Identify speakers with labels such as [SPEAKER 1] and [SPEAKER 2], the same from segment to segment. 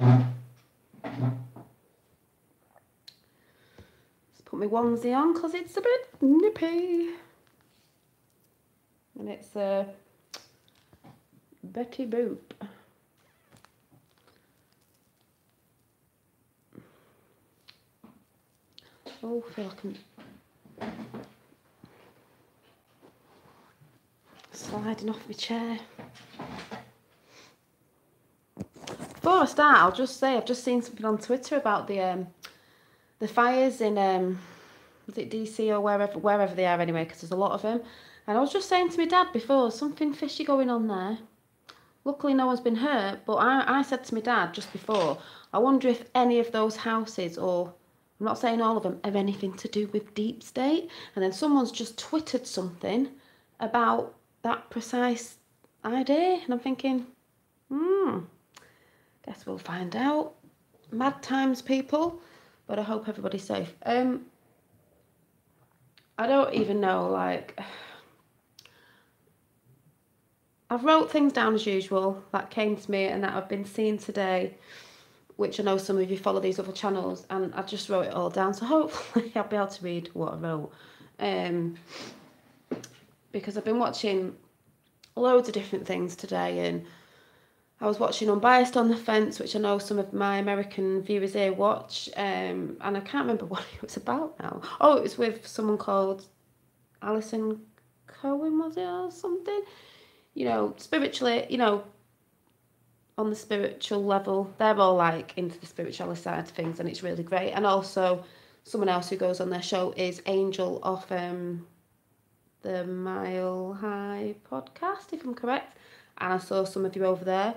[SPEAKER 1] Let's put my onesie on because it's a bit nippy. And it's Betty Boop. Oh, I feel like I'm sliding off my chair. Before I start, I'll just say I've just seen something on Twitter about the fires in is it DC or wherever they are anyway, because there's a lot of them. And I was just saying to my dad before, something fishy going on there. Luckily no one's been hurt, but I said to my dad just before, I wonder if any of those houses, or I'm not saying all of them, have anything to do with deep state. And then someone's just twittered something about that precise idea, and I'm thinking, guess we'll find out. Mad times, people, but I hope everybody's safe. I don't even know, like, I've wrote things down as usual that came to me and that I've been seeing today, which I know some of you follow these other channels, and I just wrote it all down, so hopefully I'll be able to read what I wrote. Because I've been watching loads of different things today, and I was watching Unbiased on the Fence, which I know some of my American viewers here watch, and I can't remember what it was about now. Oh, it was with someone called Alison Cohen, was it, or something? You know, spiritually, you know, on the spiritual level, they're all like into the spirituality side of things, and it's really great. And also someone else who goes on their show is Angel of the Mile High podcast, if I'm correct. And I saw some of you over there.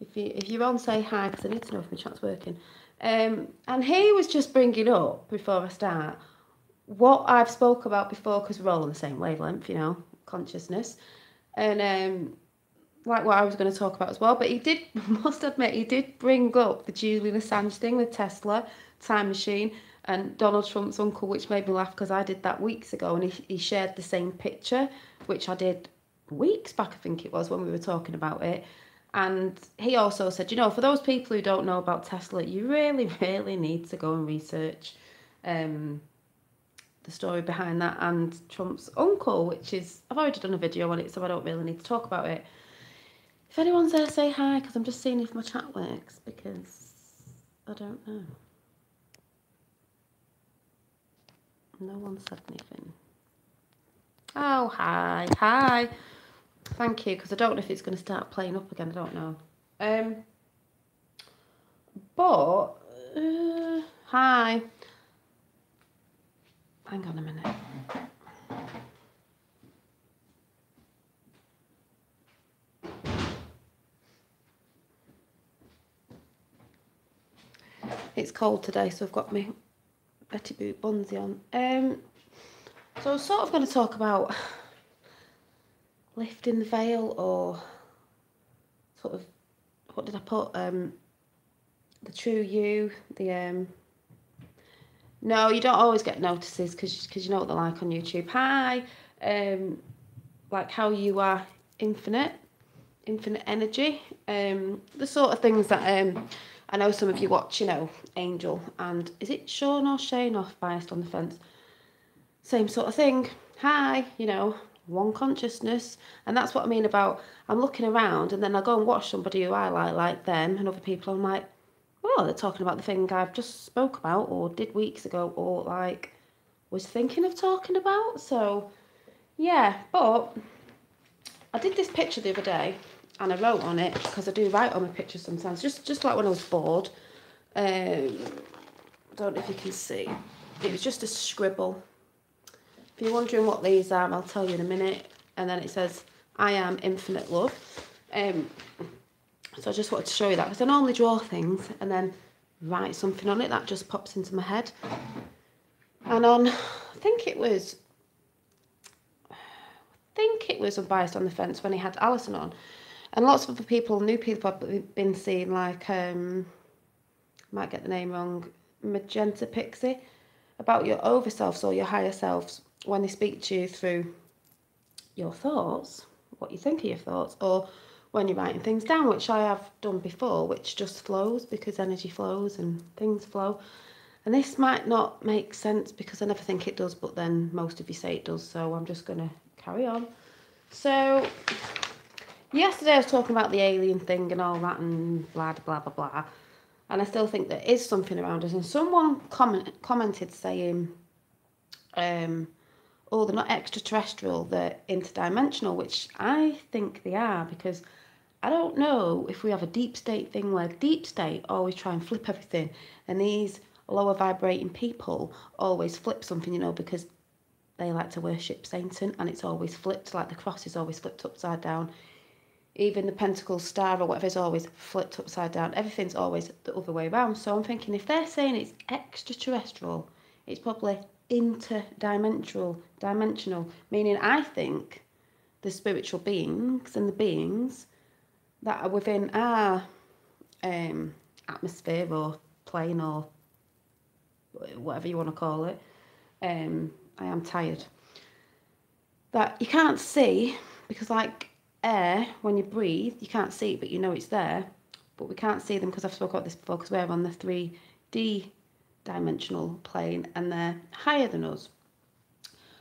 [SPEAKER 1] If you're on, say hi, because I need to know if my chat's working. And he was just bringing up, before I start, what I've spoke about before, because we're all on the same wavelength, you know, consciousness. And like what I was going to talk about as well. But he did, must admit, he did bring up the Julian Assange thing with Tesla, Time Machine, and Donald Trump's uncle, which made me laugh because I did that weeks ago, and he shared the same picture, which I did weeks back, I think it was, when we were talking about it. And he also said, you know, for those people who don't know about Tesla, you really, really need to go and research the story behind that and Trump's uncle, which is, I've already done a video on it, so I don't really need to talk about it. If anyone's there, say hi, because I'm just seeing if my chat works, because I don't know. No one said anything. Oh, hi. Hi. Thank you, because I don't know if it's going to start playing up again. I don't know. Hi. Hang on a minute. It's cold today, so I've got my Betty Boop onesie on. So I was sort of going to talk about lifting the veil, or sort of, what did I put? The true you, the no, you don't always get notices because you know what they're like on YouTube. Hi, like how you are infinite energy, the sort of things that I know some of you watch, you know, Angel, and is it Sean or Shane off Biased on the Fence? Same sort of thing. Hi, you know, one consciousness. And that's what I mean about, I'm looking around and then I go and watch somebody who I like them and other people, I'm like, oh, they're talking about the thing I've just spoke about or did weeks ago, or like was thinking of talking about. So yeah, but I did this picture the other day and I wrote on it, because I do write on my pictures sometimes, just like when I was bored. I don't know if you can see. It was just a scribble. If you're wondering what these are, I'll tell you in a minute. And then it says, I am infinite love. So I just wanted to show you that, because I normally draw things and then write something on it that just pops into my head. And on, I think it was Unbiased on the Fence when he had Alison on. And lots of other people, new people I've been seeing, like, might get the name wrong, Magenta Pixie, about your overselves or your higher selves when they speak to you through your thoughts, what you think of your thoughts, or when you're writing things down, which I have done before, which just flows because energy flows and things flow. And this might not make sense because I never think it does, but then most of you say it does, so I'm just going to carry on. So, yesterday I was talking about the alien thing and all that and blah, blah, blah, blah. And I still think there is something around us. And someone commented saying, oh, they're not extraterrestrial, they're interdimensional, which I think they are, because I don't know if we have a deep state thing where deep state always try and flip everything, and these lower vibrating people always flip something, you know, because they like to worship Satan, and it's always flipped, like the cross is always flipped upside down. Even the pentacle star or whatever is always flipped upside down. Everything's always the other way around. So I'm thinking if they're saying it's extraterrestrial, it's probably interdimensional, meaning I think the spiritual beings and the beings that are within our atmosphere or plane or whatever you want to call it. I am tired. That you can't see, because like air, when you breathe, you can't see it, but you know it's there. But we can't see them because I've spoken about this before, because we're on the 3D dimensional plane and they're higher than us.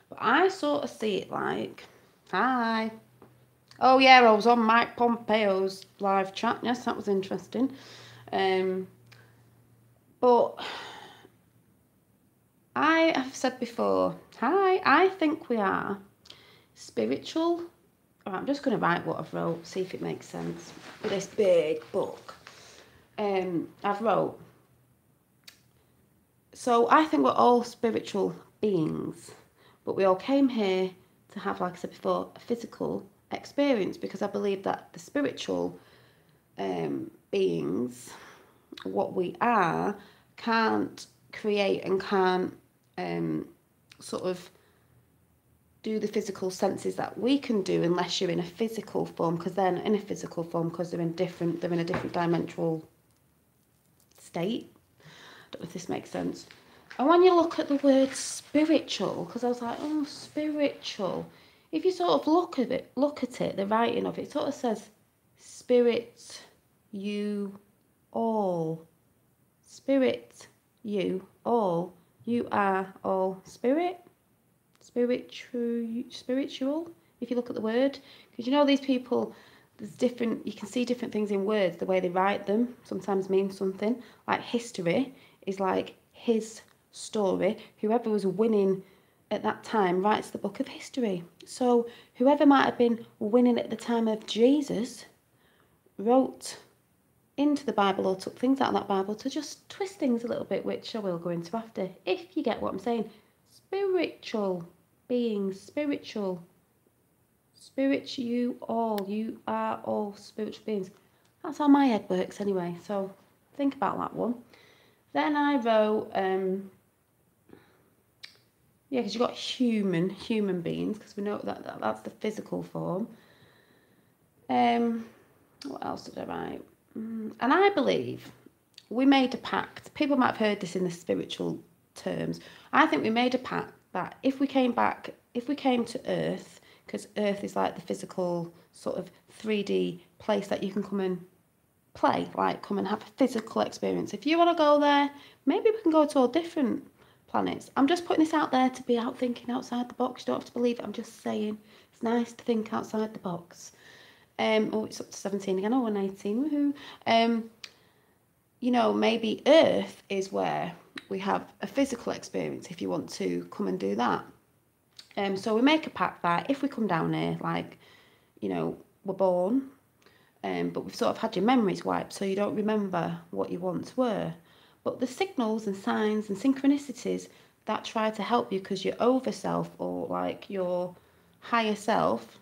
[SPEAKER 1] But I sort of see it like, hi. Oh yeah, I was on Mike Pompeo's live chat. Yes, that was interesting. But I have said before, I think we are spiritual. Right, I'm just going to write what I've wrote, see if it makes sense. With this big book. I've wrote, so I think we're all spiritual beings, but we all came here to have, like I said before, a physical experience, because I believe that the spiritual beings, what we are, can't create and can't sort of do the physical senses that we can do unless you're in a physical form, because they're not in a physical form, because they're in a different dimensional state. I don't know if this makes sense. And when you look at the word spiritual, because I was like, oh, spiritual. If you sort of look at it, the writing of it sort of says, spirit, you, all. Spirit, you, all. You are all spirit. Spiritual, if you look at the word. Because you know these people, there's different, you can see different things in words, the way they write them sometimes means something. Like history is like his story. Whoever was winning at that time writes the book of history. So whoever might have been winning at the time of Jesus wrote into the Bible or took things out of that Bible to just twist things a little bit, which I will go into after, if you get what I'm saying. Spiritual beings, spiritual, you all, you are all spiritual beings. That's how my head works anyway, so think about that one. Then I wrote, yeah, because you've got human beings, because we know that's the physical form. What else did I write? And I believe we made a pact. People might have heard this in the spiritual terms. I think we made a pact that if we came to Earth, because Earth is like the physical sort of 3D place that you can come and play, like come and have a physical experience. If you want to go there, maybe we can go to all different planets. I'm just putting this out there to be out thinking outside the box. You don't have to believe it. I'm just saying it's nice to think outside the box. Oh, it's up to 17 again. Oh, 18. Woohoo. You know, maybe Earth is where we have a physical experience if you want to come and do that. So we make a pact that if we come down here, like, you know, we're born, but we've sort of had your memories wiped, so you don't remember what you once were. But the signals and signs and synchronicities that try to help you, because your over self or like your higher self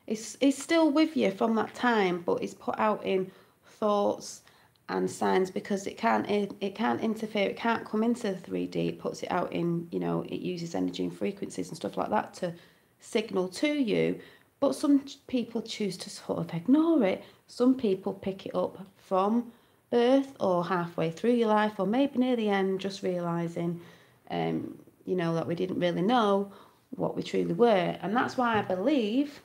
[SPEAKER 1] is still with you from that time, but it's put out in thoughts and signs, because it can't interfere, it can't come into the 3D. It puts it out in, you know, it uses energy and frequencies and stuff like that to signal to you. But some people choose to sort of ignore it. Some people pick it up from birth or halfway through your life, or maybe near the end, just realising, you know, that we didn't really know what we truly were. And that's why I believe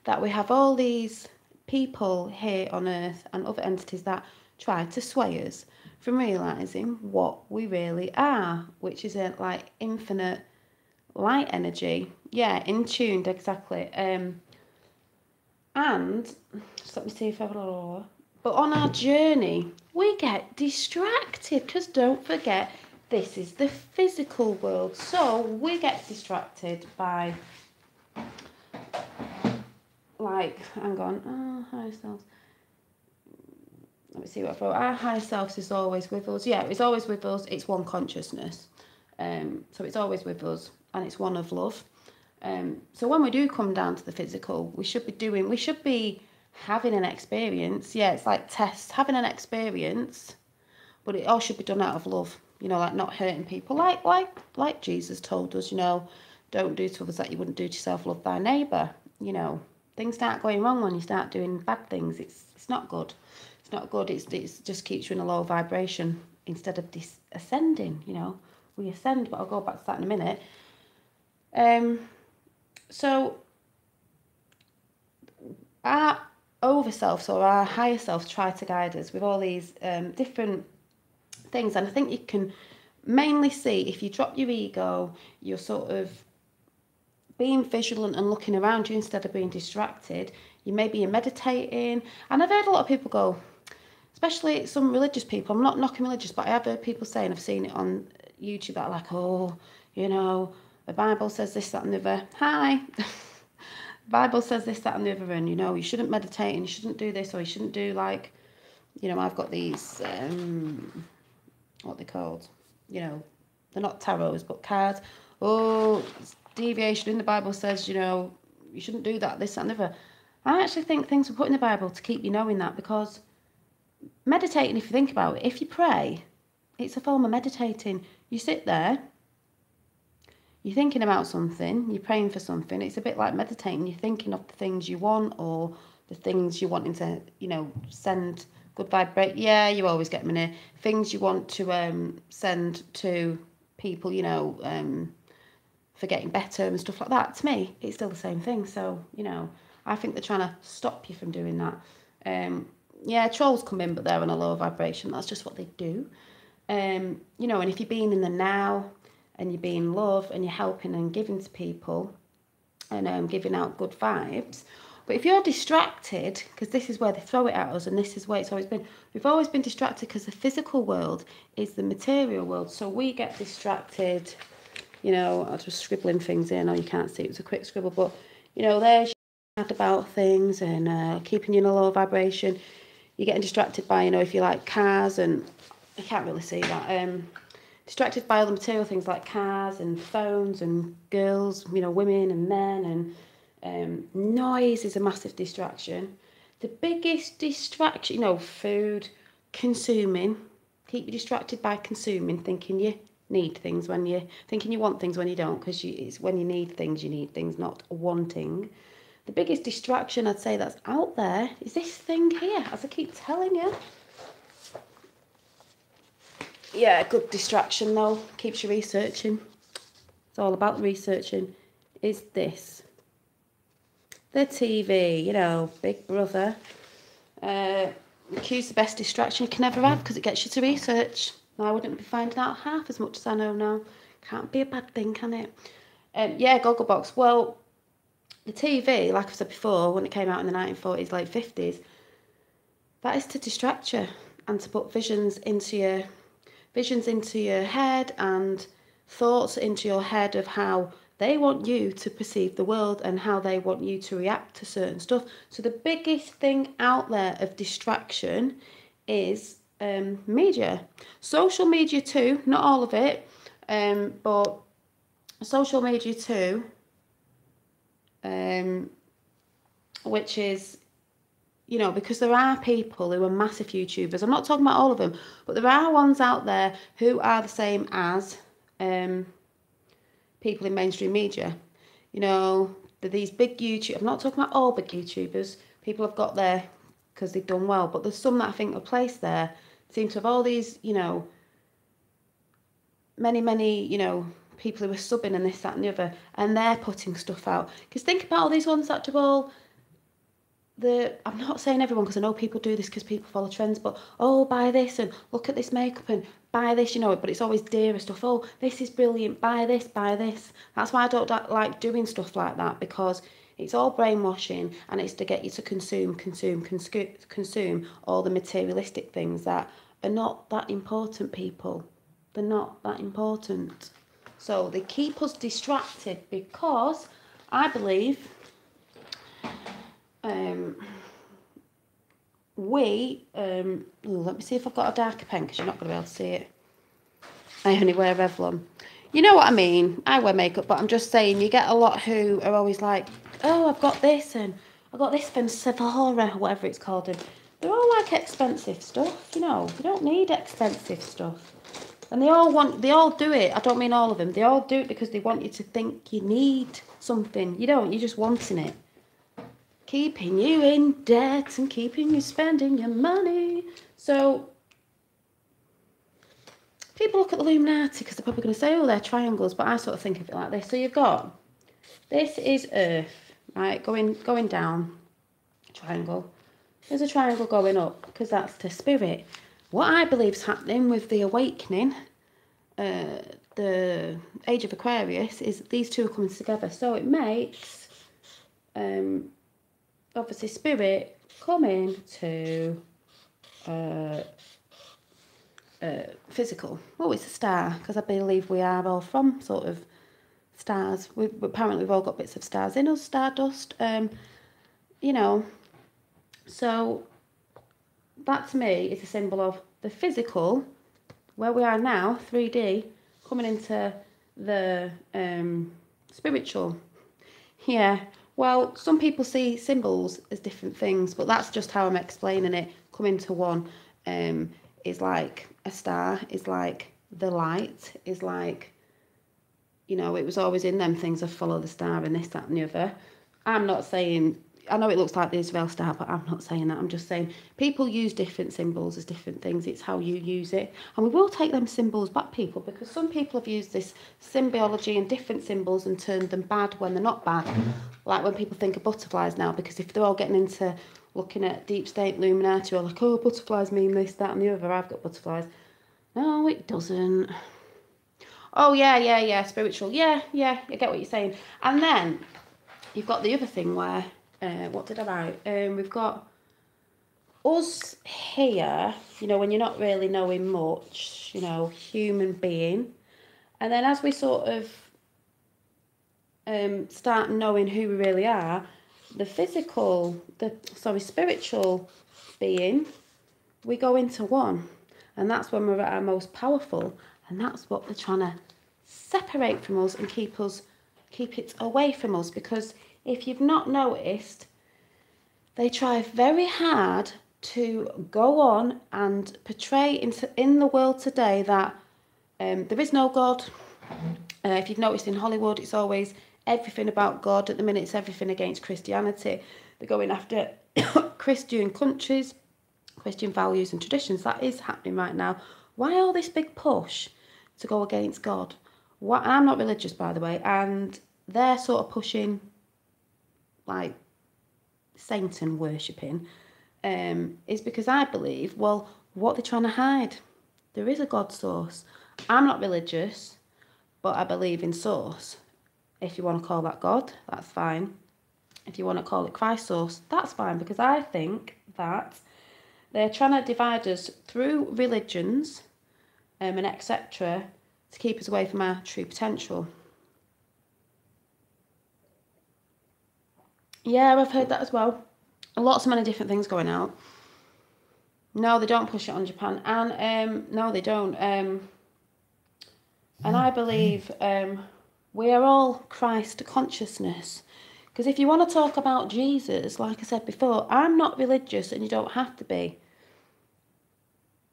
[SPEAKER 1] that we have all these people here on earth and other entities that try to sway us from realizing what we really are, which is a like infinite light energy. Yeah, in tuned, exactly. And just let me see if I've but on our journey, we get distracted because don't forget, this is the physical world. So we get distracted by, like, hang on, higher selves. Let me see what I thought. Our higher selves is always with us. Yeah, it's always with us. It's one consciousness. So it's always with us and it's one of love. So when we do come down to the physical, we should be having an experience. Yeah, it's like tests, having an experience, but it all should be done out of love. Like not hurting people. Like Jesus told us, don't do to others that you wouldn't do to yourself. Love thy neighbour. Things start going wrong when you start doing bad things. It's not good. It's not good. It just keeps you in a low vibration instead of ascending. We ascend, but I'll go back to that in a minute. So our over selves or our higher selves try to guide us with all these different things, and I think you can mainly see if you drop your ego, you're sort of being vigilant and looking around you instead of being distracted. You maybe you're meditating, and I've heard a lot of people go, especially some religious people, I'm not knocking religious, but I have heard people saying, I've seen it on YouTube, that are like, the Bible says this, that and the other. Hi. Bible says this, that and the other, and you shouldn't meditate and you shouldn't do this, or you shouldn't do like, I've got these what they're called, they're not tarots but cards. It's deviation in the Bible says, you shouldn't do that, this, that and the other. I actually think things were put in the Bible to keep you knowing that, because meditating, if you think about it, if you pray, it's a form of meditating. You sit there, you're thinking about something, you're praying for something. It's a bit like meditating. You're thinking of the things you want, or the things you're wanting to, send good vibrate. Yeah, you always get them in here. Things you want to send to people, for getting better and stuff like that. To me, it's still the same thing. So, I think they're trying to stop you from doing that. Trolls come in, but they're on a lower vibration. That's just what they do. And if you're being in the now, and you're being love and you're helping and giving to people and giving out good vibes. But if you're distracted, because this is where they throw it at us and this is where it's always been, we've always been distracted because the physical world is the material world. So we get distracted, I'm just scribbling things in. I know you can't see, it was a quick scribble, but there's about things and keeping you in a low vibration. You're getting distracted by, if you like cars, and I can't really see that. Distracted by all the material things like cars and phones and girls, women and men, and noise is a massive distraction. The biggest distraction, food, consuming, keep you distracted by consuming, thinking you need things when you, thinking you want things when you don't, because it's when you need things, not wanting. The biggest distraction I'd say that's out there is this thing here, as I keep telling you. Yeah, good distraction though, keeps you researching. It's all about researching. Is this the TV, Big Brother? Q's the best distraction you can ever have because it gets you to research. I wouldn't be finding out half as much as I know now. Can't be a bad thing, can it? Gogglebox. Well, the TV, like I said before, when it came out in the 1940s, late 50s, that is to distract you and to put visions into your head and thoughts into your head of how they want you to perceive the world and how they want you to react to certain stuff. So the biggest thing out there of distraction is media. Social media too, not all of it, but social media too, which is, because there are people who are massive YouTubers. I'm not talking about all of them, but there are ones out there who are the same as people in mainstream media. These big YouTube. I'm not talking about all big YouTubers. People have got there because they've done well, but there's some that I think are placed there seem to have all these, many, people who are subbing and this, that and the other, and they're putting stuff out. Because think about all these ones that do all I'm not saying everyone, because I know people do this because people follow trends, but oh, buy this and look at this makeup and buy this, you know, but it's always dearer stuff. Oh, this is brilliant, buy this, buy this. That's why I don't like doing stuff like that, because it's all brainwashing and it's to get you to consume all the materialistic things that are not that important, people. They're not that important. So they keep us distracted because I believe let me see if I've got a darker pen, because you're not going to be able to see it. I only wear Revlon. You know what I mean? I wear makeup, but I'm just saying, you get a lot who are always like, oh, I've got this, and I got this from Sephora, whatever it's called, and they're all like expensive stuff, you know. You don't need expensive stuff. And they all do it. I don't mean all of them. They all do it because they want you to think you need something. You don't, you're just wanting it. Keeping you in debt and keeping you spending your money. So people look at the Illuminati because they're probably going to say, oh, they're triangles, but I sort of think of it like this. So you've got, this is Earth, right, going down, triangle. There's a triangle going up because that's the spirit. What I believe is happening with the awakening, the age of Aquarius, is these two are coming together. So it makes, obviously, spirit coming to physical. Oh, it's a star, because I believe we are all from sort of stars. Apparently we've all got bits of stars in us, stardust, you know. So that to me is a symbol of the physical, where we are now, 3D, coming into the spiritual. Yeah, well, some people see symbols as different things, but that's just how I'm explaining it. Coming to one is like a star, is like the light, is like, you know, it was always in them things of follow the star and this, that and the other. I'm not saying, I know it looks like the Israel star, but I'm not saying that. I'm just saying people use different symbols as different things. It's how you use it. And we will take them symbols back, people, because some people have used this symbology and different symbols and turned them bad when they're not bad. Like when people think of butterflies now, because if they're all getting into looking at deep state Illuminati, or like, oh, butterflies mean this, that and the other, I've got butterflies. No, it doesn't. Oh, yeah, spiritual. Yeah, I get what you're saying. And then you've got the other thing where, what did I write? We've got us here, you know, when you're not really knowing much, you know, human being. And then as we sort of start knowing who we really are, the spiritual being, we go into one. And that's when we're at our most powerful. And that's what they're trying to separate from us and keep it away from us. Because if you've not noticed, they try very hard to go on and portray in the world today that there is no God. If you've noticed in Hollywood, it's always everything about God. At the minute, it's everything against Christianity. They're going after Christian countries, Christian values and traditions. That is happening right now. Why all this big push to go against God? I'm not religious, by the way, and they're sort of pushing like Satan worshipping, is because I believe, well, what they're trying to hide. There is a God source. I'm not religious, but I believe in source. If you want to call that God, that's fine. If you want to call it Christ source, that's fine, because I think that they're trying to divide us through religions and etc. to keep us away from our true potential. Yeah, I've heard that as well. Lots of many different things going out. No, they don't push it on Japan. And no, they don't. And I believe we are all Christ consciousness. Because if you want to talk about Jesus, like I said before, I'm not religious and you don't have to be.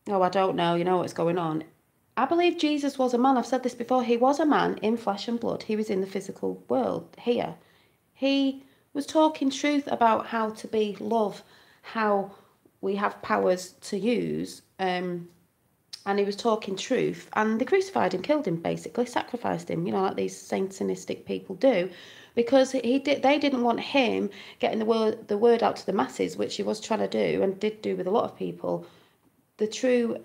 [SPEAKER 1] Oh, I don't know, you know what's going on. I believe Jesus was a man. I've said this before. He was a man in flesh and blood. He was in the physical world here. He was talking truth about how to be love, how we have powers to use. and he was talking truth, and they crucified him, killed him, basically sacrificed him, like these Satanistic people do, because they didn't want him getting the word out to the masses, which he was trying to do and did do with a lot of people, the true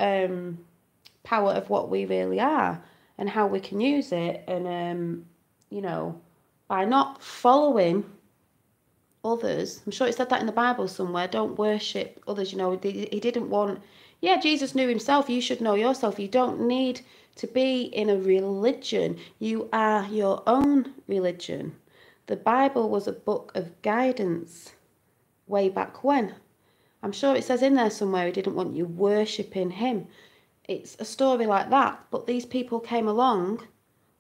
[SPEAKER 1] power of what we really are and how we can use it, and by not following others. I'm sure it said that in the Bible somewhere. Don't worship others. He didn't want. Yeah, Jesus knew himself. You should know yourself. You don't need to be in a religion. You are your own religion. The Bible was a book of guidance way back when. I'm sure it says in there somewhere he didn't want you worshipping him. It's a story like that. But these people came along,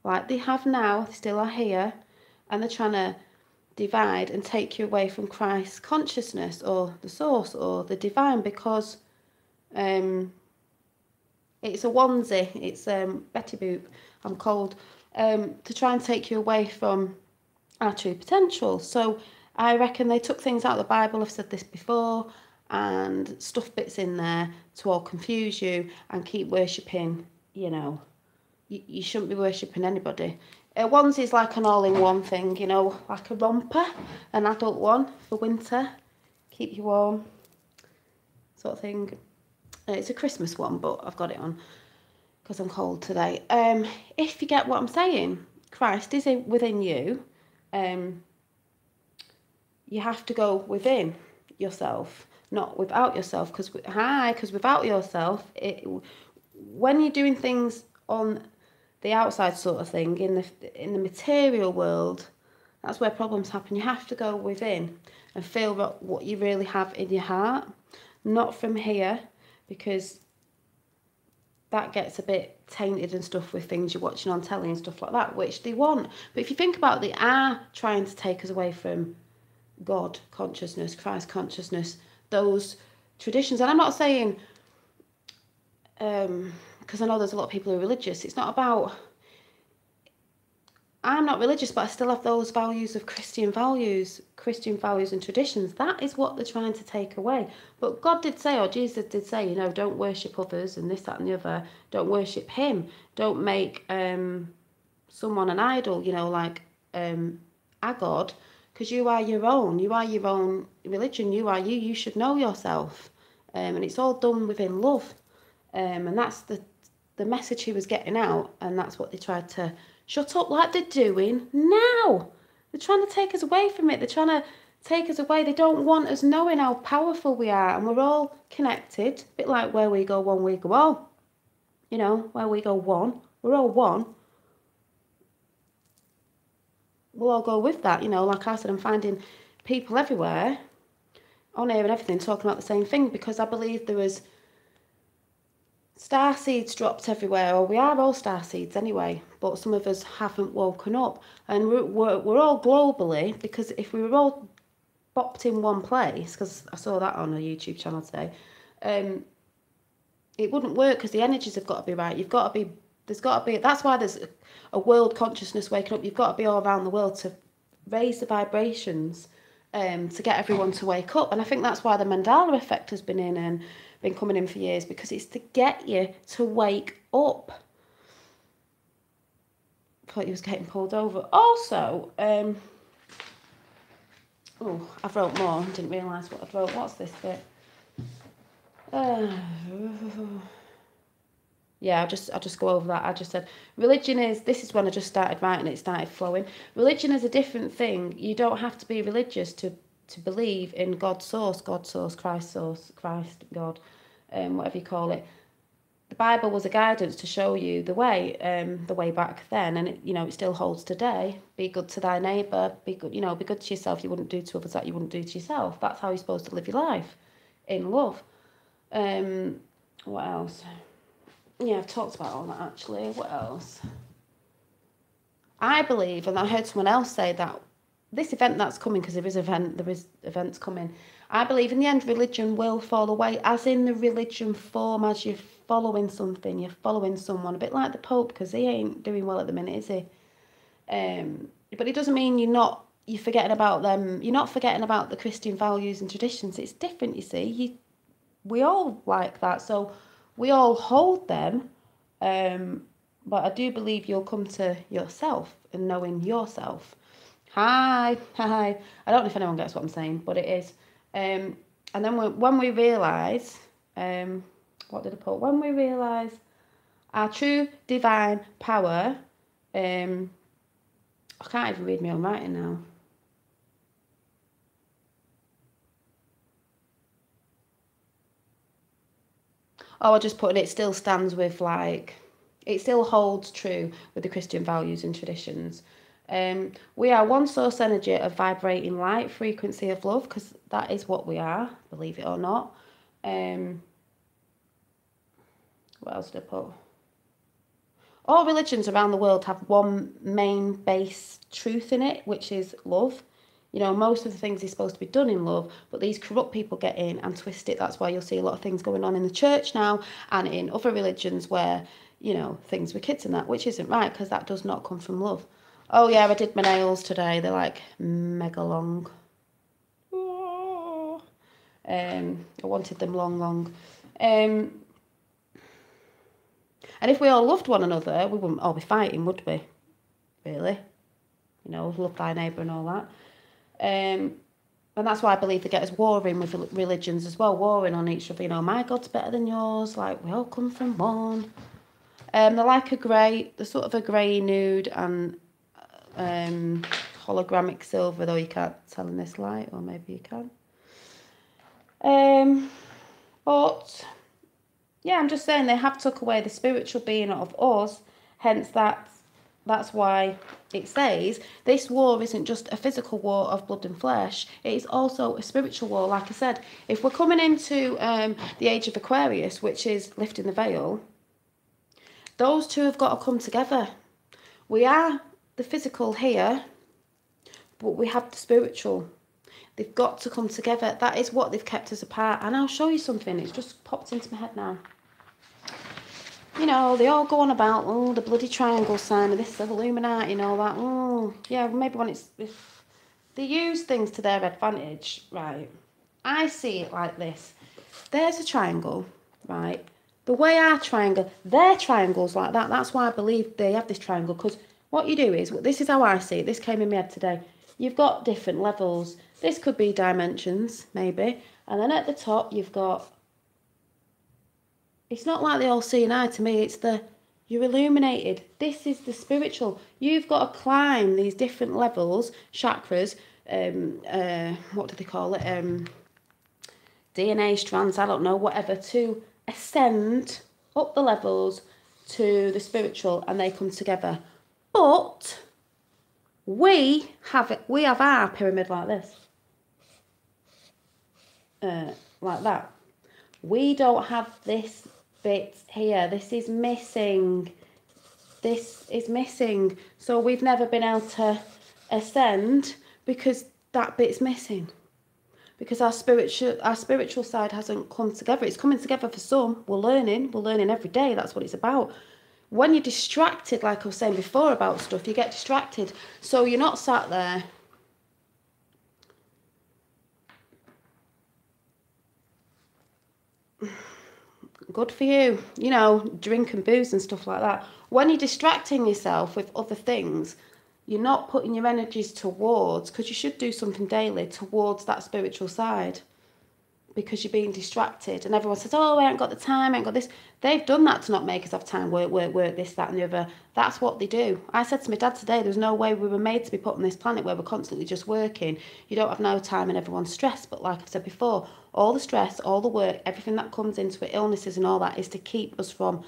[SPEAKER 1] like they have now, they still are here, and they're trying to divide and take you away from Christ's consciousness or the source or the divine, because it's a onesie, it's Betty Boop, I'm cold, to try and take you away from our true potential. So I reckon they took things out of the Bible, I've said this before, and stuff bits in there to all confuse you and keep worshipping, you shouldn't be worshipping anybody. Onesie is like an all-in-one thing, like a romper, an adult one for winter, keep you warm, sort of thing. It's a Christmas one, but I've got it on because I'm cold today. If you get what I'm saying, Christ is within you. You have to go within yourself, not without yourself, because without yourself, when you're doing things on the outside sort of thing, in the material world, that's where problems happen. You have to go within and feel what you really have in your heart, not from here, because that gets a bit tainted and stuff with things you're watching on telly and stuff like that, which they want. But if you think about it, they are trying to take us away from God consciousness, Christ consciousness, those traditions. And I'm not saying, because I know there's a lot of people who are religious, it's not about, I'm not religious, but I still have those values of Christian values and traditions. That is what they're trying to take away. But God did say, or Jesus did say, don't worship others and this, that and the other. Don't worship him. Don't make someone an idol, like a God, because you are your own. You are your own religion. You are you. You should know yourself. And it's all done within love. And that's the message he was getting out, and that's what they tried to shut up like they're doing now. They're trying to take us away from it. They're trying to take us away. They don't want us knowing how powerful we are, and we're all connected. A bit like where we go one, we go all. Where we go one, we're all one. We'll all go with that. Like I said, I'm finding people everywhere, on air and everything, talking about the same thing, because I believe there was star seeds dropped everywhere, or we are all star seeds anyway, but some of us haven't woken up, and we're all globally, because if we were all bopped in one place, because I saw that on a YouTube channel today, it wouldn't work, because the energies have got to be right. That's why there's a world consciousness waking up. You've got to be all around the world to raise the vibrations, to get everyone to wake up. And I think that's why the Mandela effect has been coming in for years, because it's to get you to wake up. I thought he was getting pulled over. Also, I've wrote more. Didn't realise what I'd wrote. What's this bit? Yeah, I'll just go over that. I just said, this is when I just started writing, it started flowing. Religion is a different thing. You don't have to be religious to believe in God's source, Christ, God, whatever you call it. The Bible was a guidance to show you the way back then, and it still holds today. Be good to thy neighbour, be good to yourself. You wouldn't do to others that you wouldn't do to yourself. That's how you're supposed to live your life, in love. What else? Yeah, I've talked about all that actually. What else? I believe, and I heard someone else say that this event that's coming, because there is events coming. I believe in the end religion will fall away, as in the religion form, as you're following something, you're following someone, a bit like the Pope, because he ain't doing well at the minute, is he? But it doesn't mean you're forgetting about them. You're not forgetting about the Christian values and traditions. It's different, you see. We all like that. So We all hold them, but I do believe you'll come to yourself and knowing yourself. Hi. I don't know if anyone gets what I'm saying, but it is. And then when we realise, what did I put? When we realise our true divine power, I can't even read my own writing now. Oh, I just put it still stands with like, it still holds true with the Christian values and traditions. We are one source energy of vibrating light, frequency of love, because that is what we are, believe it or not. What else did I put? All religions around the world have one main base truth in it, which is love. You know, most of the things are supposed to be done in love, but these corrupt people get in and twist it. That's why you'll see a lot of things going on in the church now and in other religions where, you know, things with kids and that, which isn't right because that does not come from love. Oh yeah, I did my nails today. They're like mega long. I wanted them long. And if we all loved one another, we wouldn't all be fighting, would we? Really? You know, love thy neighbour and all that. And that's why I believe they get us warring with religions as well, warring on each other. You know, my God's better than yours. Like, we all come from one. They're like they're sort of a grey nude and hologramic silver, though you can't tell in this light, or maybe you can. But yeah, I'm just saying they have took away the spiritual being of us, hence that's why it says this war isn't just a physical war of blood and flesh, it is also a spiritual war. Like I said, if we're coming into the age of Aquarius, which is lifting the veil, those two have got to come together. We are the physical here, but we have the spiritual. They've got to come together. That is what they've kept us apart. And I'll show you something. It's just popped into my head now. You know, they all go on about, oh, the bloody triangle sign of this Illuminati and all that. Oh, yeah, maybe when if they use things to their advantage, right? I see it like this. There's a triangle, right? The way our triangle, their triangle's like that. That's why I believe they have this triangle. Because what you do is, this is how I see it. This came in my head today. You've got different levels. This could be dimensions, maybe. And then at the top, you've got... It's not like they all see an eye to me. It's you're illuminated. This is the spiritual. You've got to climb these different levels, chakras, what do they call it? DNA strands, I don't know, whatever, to ascend up the levels to the spiritual, and they come together. But we have our pyramid like this. Like that. We don't have this bit here. This is missing. This is missing. So we've never been able to ascend because that bit's missing. Because our spiritual side hasn't come together. It's coming together for some. We're learning every day. That's what it's about. When you're distracted, like I was saying before about stuff, you get distracted. So you're not sat there good for you, you know, drink and booze and stuff like that. When you're distracting yourself with other things, you're not putting your energies towards, because you should do something daily towards that spiritual side, because you're being distracted. And everyone says, oh, I ain't got the time, I ain't got this. They've done that to not make us have time, work, this, that and the other. That's what they do. I said to my dad today, there's no way we were made to be put on this planet where we're constantly just working. You don't have no time and everyone's stressed. But like I've said before, all the stress, all the work, everything that comes into it, illnesses and all that, is to keep us from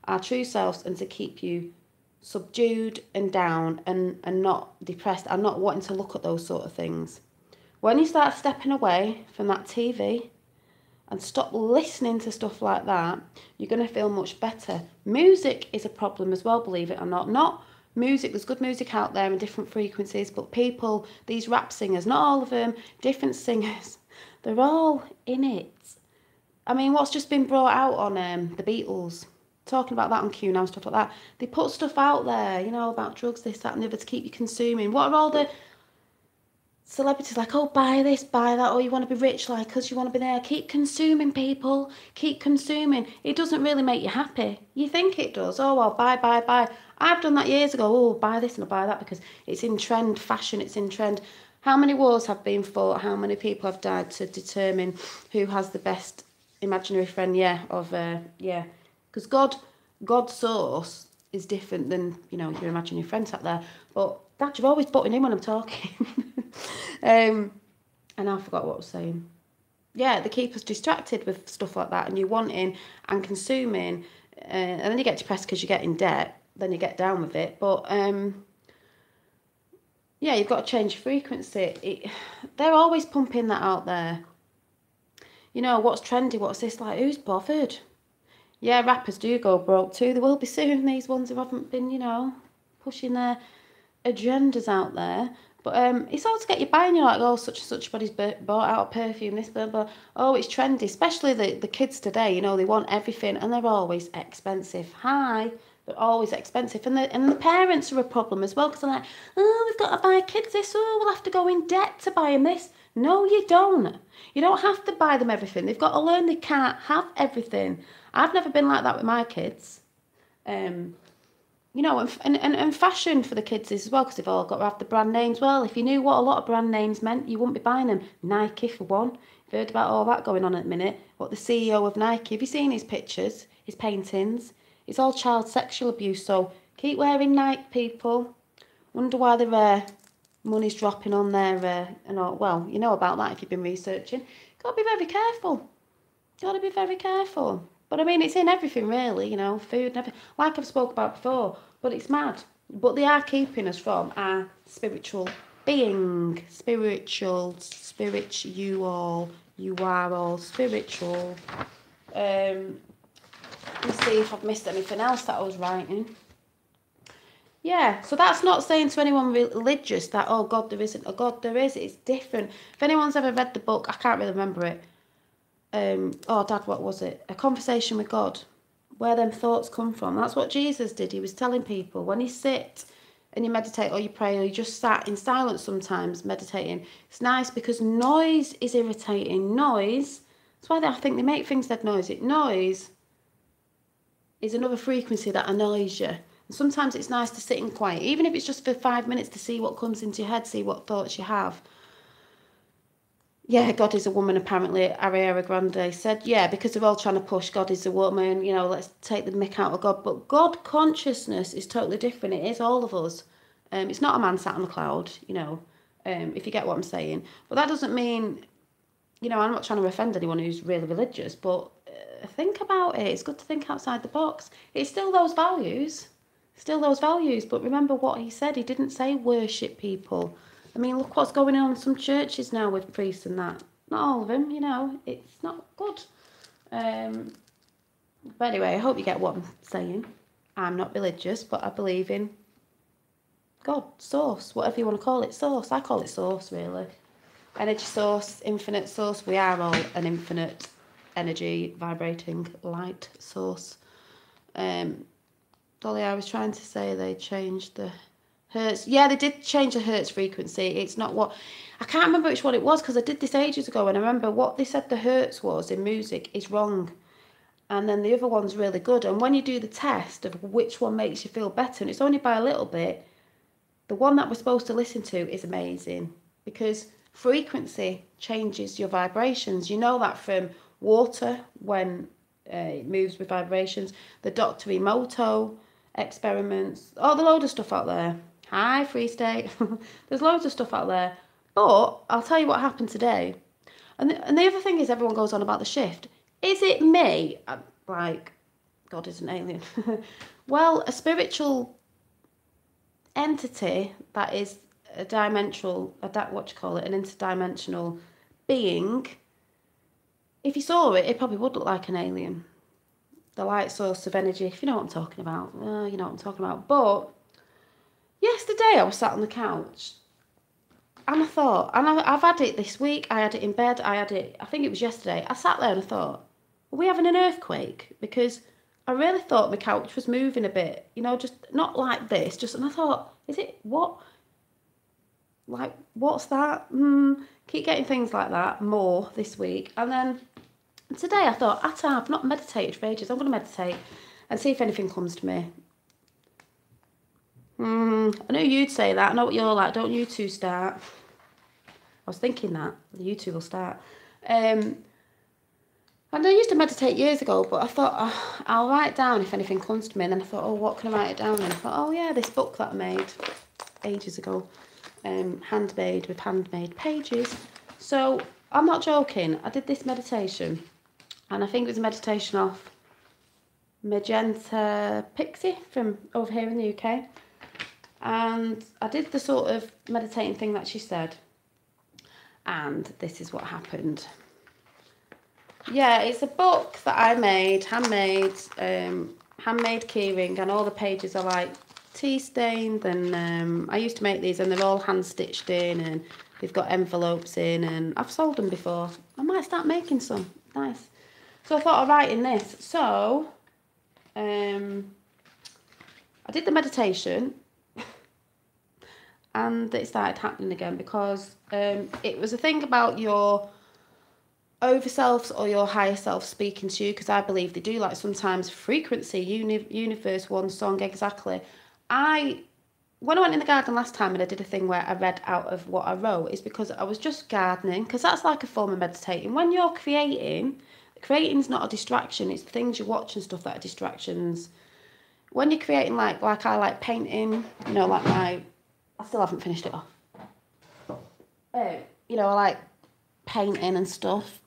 [SPEAKER 1] our true selves and to keep you subdued and down and not depressed and not wanting to look at those sort of things. When you start stepping away from that TV and stop listening to stuff like that, you're going to feel much better. Music is a problem as well, believe it or not. Not music, there's good music out there in different frequencies, but people, these rap singers, not all of them, different singers, they're all in it. I mean, what's just been brought out on the Beatles, talking about that on Q now, stuff like that. They put stuff out there, you know, about drugs, this, that and the other to keep you consuming. What are all the... celebrities like, oh, buy this, buy that, or you want to be rich like us, you want to be there. Keep consuming, people. Keep consuming. It doesn't really make you happy. You think it does. Oh, well, buy, buy, buy. I've done that years ago. Oh, buy this and I'll buy that because it's in trend. Fashion, it's in trend. How many wars have been fought? How many people have died to determine who has the best imaginary friend? Yeah. Because God's source is different than, your imaginary friends out there. But Dad, you're always butting in when I'm talking. And I forgot what I was saying. Yeah, they keep us distracted with stuff like that, and you're wanting and consuming, and then you get depressed because you get in debt. Then you get down with it. But yeah, you've got to change your frequency. They're always pumping that out there. What's trendy? What's this? Like, who's bothered? Yeah, rappers do go broke too. They will be soon. These ones who haven't been, pushing their agendas out there. But it's all to get you buying. You're like, oh, such and such body's bought out perfume, this, blah, blah. Oh, it's trendy. Especially the kids today, they want everything and they're always expensive. They're always expensive. And the parents are a problem as well because they're like, oh, we've got to buy kids this. Oh, we'll have to go in debt to buy them this. No, you don't. You don't have to buy them everything. They've got to learn they can't have everything. I've never been like that with my kids. And fashion for the kids is as well because they've all got to have the brand names. Well, if you knew what a lot of brand names meant, you wouldn't be buying them. Nike, for one. You've heard about all that going on at the minute. What the CEO of Nike, have you seen his pictures, his paintings? It's all child sexual abuse, so keep wearing Nike, people. Wonder why their money's dropping on their, and all. Well, you know about that if you've been researching. Got to be very careful. Got to be very careful. But I mean, it's in everything really, food and everything. Like I've spoke about before, but it's mad. But they are keeping us from our spiritual being. You are all spiritual. Let's see if I've missed anything else that I was writing. Yeah, so that's not saying to anyone religious that, oh, God, there isn't a God. There is. It's different. If anyone's ever read the book, I can't really remember it. Oh, Dad, what was it? A Conversation with God. Where them thoughts come from. That's what Jesus did. He was telling people when you sit and you meditate or you pray or you just sat in silence sometimes meditating, it's nice because noise is irritating. Noise, that's why I think they make things dead noisy. Noise is another frequency that annoys you. And sometimes it's nice to sit in quiet, even if it's just for 5 minutes to see what comes into your head, see what thoughts you have. Yeah, God is a woman, apparently. Ariana Grande said, yeah, because they're all trying to push God is a woman, let's take the mick out of God. But God consciousness is totally different. It is all of us. It's not a man sat on a cloud, if you get what I'm saying. But that doesn't mean, I'm not trying to offend anyone who's really religious, but think about it. It's good to think outside the box. It's still those values. But remember what he said. He didn't say worship people. I mean, look what's going on in some churches now with priests and that. Not all of them, it's not good. But anyway, I hope you get what I'm saying. I'm not religious, but I believe in God, source, whatever you want to call it, source. I call it source, really. Energy source, infinite source. We are all an infinite energy, vibrating light source. Dolly, I was trying to say they changed the hertz. Yeah, they did change the hertz frequency. It's not what... I can't remember which one it was because I did this ages ago and I remember what they said the hertz was in music is wrong. And then the other one's really good. And when you do the test of which one makes you feel better, and it's only by a little bit, the one that we're supposed to listen to is amazing because frequency changes your vibrations. You know that from water when it moves with vibrations, the Dr. Emoto experiments, the load of stuff out there. Hi, Free State. There's loads of stuff out there. But I'll tell you what happened today. And the other thing is everyone goes on about the shift. Is it me? Like, God is an alien. Well, a spiritual entity that is an interdimensional being, if you saw it, it probably would look like an alien. The light source of energy, if you know what I'm talking about. You know what I'm talking about. But yesterday I was sat on the couch and I thought, and I've had it this week, I had it in bed, I think it was yesterday. I sat there and I thought, are we having an earthquake? Because I really thought my couch was moving a bit, just not like this, and I thought, is it what? like, what's that? Keep getting things like that more this week. And then today I thought, I've not meditated for ages. I'm going to meditate and see if anything comes to me. I know you'd say that. I know what you're like. Don't you two start? I was thinking that. You two will start. And I used to meditate years ago, but I thought, I'll write down if anything comes to me. And then I thought, oh, what can I write it down? And I thought, oh yeah, this book that I made ages ago. Handmade with handmade pages. So I'm not joking. I did this meditation. And I think it was a meditation off Magenta Pixie from over here in the UK. And I did the sort of meditating thing that she said. And this is what happened. Yeah, it's a book that I made, handmade keyring, and all the pages are like tea stained, and I used to make these and they're all hand stitched in, and they've got envelopes in, and I've sold them before. I might start making some. Nice. So I thought of writing this. So I did the meditation and it started happening again, because it was a thing about your over selves or your higher self speaking to you, because I believe they do, like sometimes frequency, universe, one song, exactly. When I went in the garden last time and I did a thing where I read out of what I wrote, is because I was just gardening, because that's like a form of meditating. When you're creating's not a distraction, it's the things you watch and stuff that are distractions. When you're creating, like I like painting, you know, like I still haven't finished it off. You know, I like painting and stuff.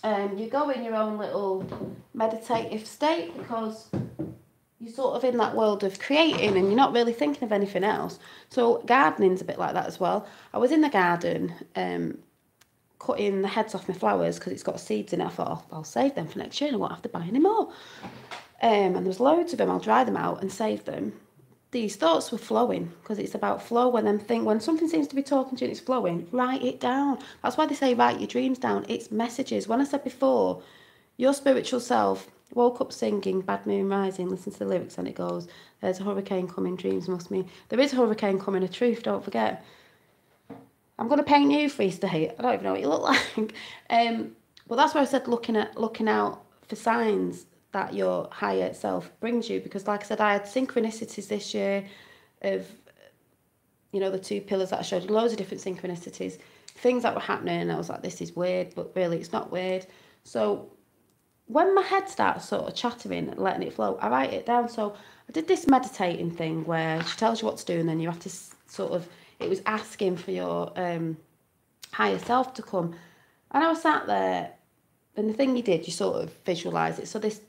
[SPEAKER 1] You go in your own little meditative state, because you're sort of in that world of creating and you're not really thinking of anything else. So gardening's a bit like that as well. I was in the garden cutting the heads off my flowers because it's got seeds in it. I thought, I'll save them for next year and I won't have to buy any more. And there's loads of them. I'll dry them out and save them. These thoughts were flowing, because it's about flow. When something seems to be talking to you and it's flowing, write it down. That's why they say write your dreams down. It's messages. When I said before, your spiritual self woke up singing Bad Moon Rising, listen to the lyrics, and it goes, there's a hurricane coming, dreams must mean. There is a hurricane coming, a truth, don't forget. I'm going to paint you Free State. I don't even know what you look like. But that's why I said looking out for signs that your higher self brings you, because like I said, I had synchronicities this year of, you know, the 2 pillars that I showed you, loads of different synchronicities, things that were happening, and I was like, this is weird, but really it's not weird. So when my head starts sort of chattering and letting it flow, I write it down. So I did this meditating thing where she tells you what to do, and then you have to sort of, it was asking for your higher self to come. And I was sat there, and the thing you did, you sort of visualise it. So this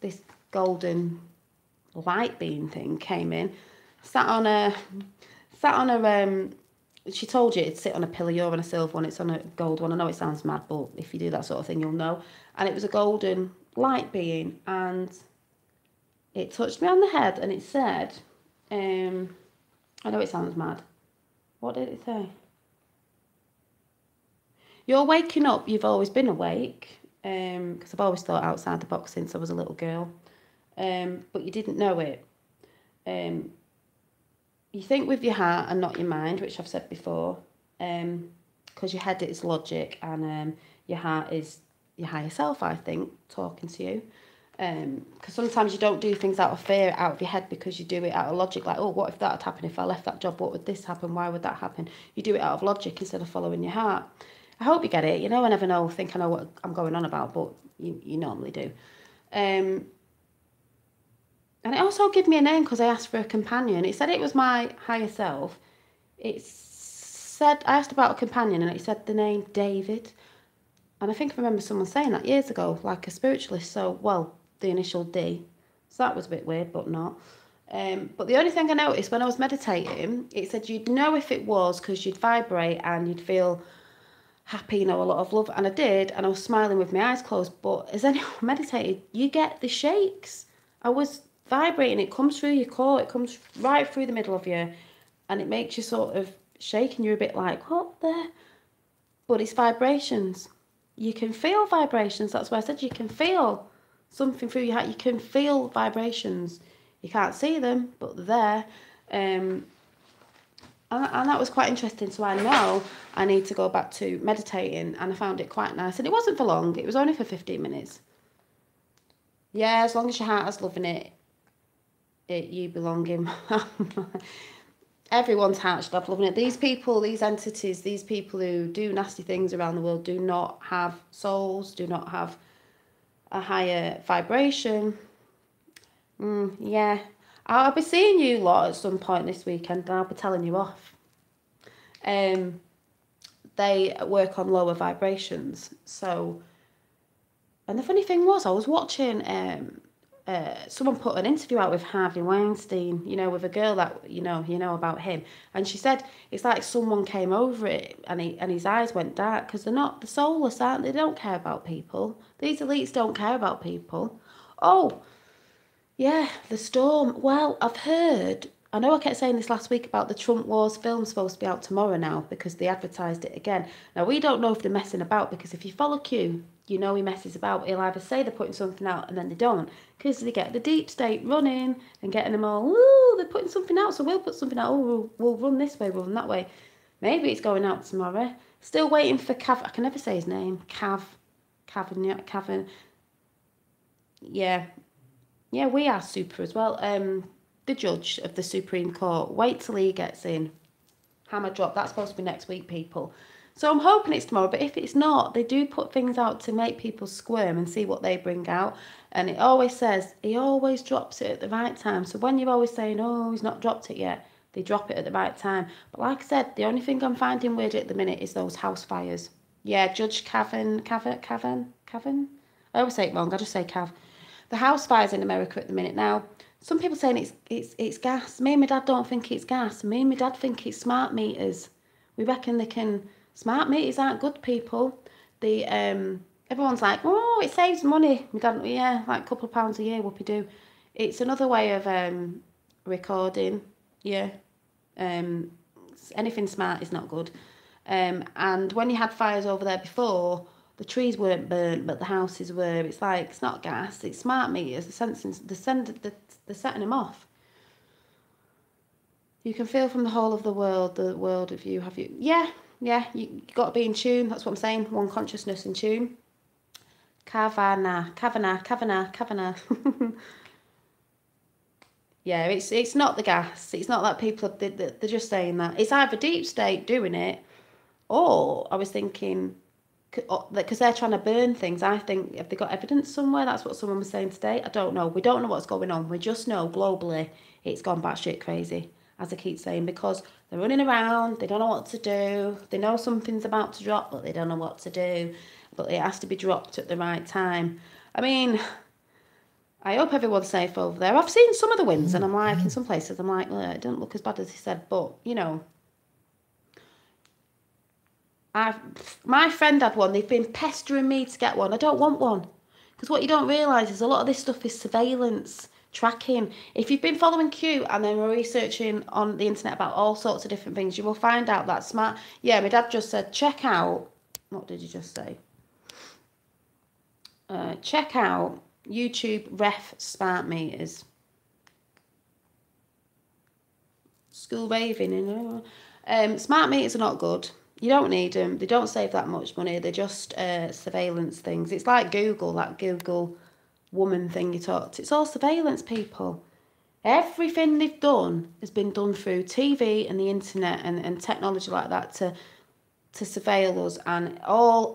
[SPEAKER 1] golden light beam thing came in, sat on a she told you it'd sit on a pillar. You're on a silver one, it's on a gold one. I know it sounds mad, but if you do that sort of thing, you'll know. And it was a golden light being, and it touched me on the head, and it said, I know it sounds mad. What did it say? You're waking up, you've always been awake. Because I've always thought outside the box since I was a little girl. But you didn't know it. You think with your heart and not your mind, which I've said before. Because your head is logic, and your heart is your higher self, I think, talking to you. Because sometimes you don't do things out of fear, out of your head, because you do it out of logic. Like, oh, what if that had happened? If I left that job, what would this happen? Why would that happen? You do it out of logic instead of following your heart. I hope you get it. You know, I never think I know what I'm going on about, but you normally do. And it also gave me a name because I asked for a companion. It said it was my higher self. It said, I asked about a companion, and it said the name David. And I think I remember someone saying that years ago, like a spiritualist. So, well, the initial D. So that was a bit weird, but not. But the only thing I noticed when I was meditating, it said you'd know if it was because you'd vibrate and you'd feel happy, you know, a lot of love. And I did, and I was smiling with my eyes closed. But as anyone meditated, you get the shakes. I was vibrating. It comes through your core. It comes right through the middle of you, and it makes you sort of shake, and you're a bit like, what the? But it's vibrations. You can feel vibrations. That's why I said you can feel something through your heart. You can feel vibrations. You can't see them, but they're there. And that was quite interesting. So I know I need to go back to meditating, and I found it quite nice. And it wasn't for long. It was only for 15 minutes. Yeah, as long as your heart is loving it, you belong in. Everyone's heart should have loving it. These people, these entities, these people who do nasty things around the world do not have souls, do not have a higher vibration. Yeah. I'll be seeing you lot at some point this weekend, and I'll be telling you off. They work on lower vibrations. So, and the funny thing was, I was watching someone put an interview out with Harvey Weinstein, you know, with a girl that you know about him, and she said it's like someone came over it, and his eyes went dark because they're not the soulless, aren't they? They don't care about people. These elites don't care about people. Oh, yeah, The Storm. Well, I've heard. I know I kept saying this last week about the Trump Wars film supposed to be out tomorrow now because they advertised it again. Now, we don't know if they're messing about because if you follow Q, you know he messes about. He'll either say they're putting something out and then they don't because they get the deep state running and getting them all, ooh, they're putting something out, so we'll put something out. Oh, we'll run this way, we'll run that way. Maybe it's going out tomorrow. Still waiting for Cav. I can never say his name. Cavan. Yeah. Yeah, we are super as well. The judge of the Supreme Court. Wait till he gets in. Hammer drop. That's supposed to be next week, people. So I'm hoping it's tomorrow, but if it's not, they do put things out to make people squirm and see what they bring out. And it always says, he always drops it at the right time. So when you're always saying, oh, he's not dropped it yet, they drop it at the right time. But like I said, the only thing I'm finding weird at the minute is those house fires. Yeah, Judge Cavan. I always say it wrong, I just say Cav. The house fires in America at the minute now. Some people saying it's gas. Me and my dad don't think it's gas. Me and my dad think it's smart meters. We reckon they can. Smart meters aren't good, people. The everyone's like, oh, it saves money. My dad, yeah, like a couple of pounds a year. Whoopie do. It's another way of recording. Yeah. Anything smart is not good. And when you had fires over there before, the trees weren't burnt, but the houses were. It's like, it's not gas, it's smart meters. They're setting them off. You can feel from the whole of the world of you. Have you? Yeah, you got to be in tune. That's what I'm saying. One consciousness in tune. Kavana. Yeah, it's not the gas. It's not that people, they're just saying that. It's either deep state doing it, or I was thinking, because they're trying to burn things. I think, have they got evidence somewhere? That's what someone was saying today. I don't know. We don't know what's going on. We just know globally it's gone batshit crazy, as I keep saying, because they're running around. They don't know what to do. They know something's about to drop, but they don't know what to do. But it has to be dropped at the right time. I mean, I hope everyone's safe over there. I've seen some of the winds, and I'm like, in some places, I'm like, well, it doesn't look as bad as he said, but, you know, my friend had one. They've been pestering me to get one. I don't want one. Because what you don't realise is a lot of this stuff is surveillance, tracking. If you've been following Q and then we're researching on the internet about all sorts of different things, you will find out that smart... Yeah, my dad just said, check out... What did you just say? Check out YouTube ref smart meters. School raving, you know. Smart meters are not good. You don't need them. They don't save that much money. They're just surveillance things. It's like Google, that Google woman thing you talked. It's all surveillance, people. Everything they've done has been done through TV and the internet and technology like that to surveil us, and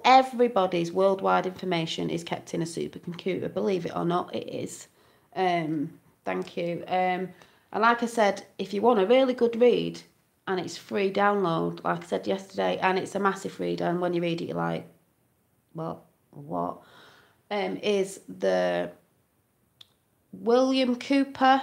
[SPEAKER 1] everybody's worldwide information is kept in a supercomputer. Believe it or not, it is. Thank you. And like I said, if you want a really good read, and it's free download, like I said yesterday, and it's a massive read, and when you read it, you're like, what? Is the William Cooper,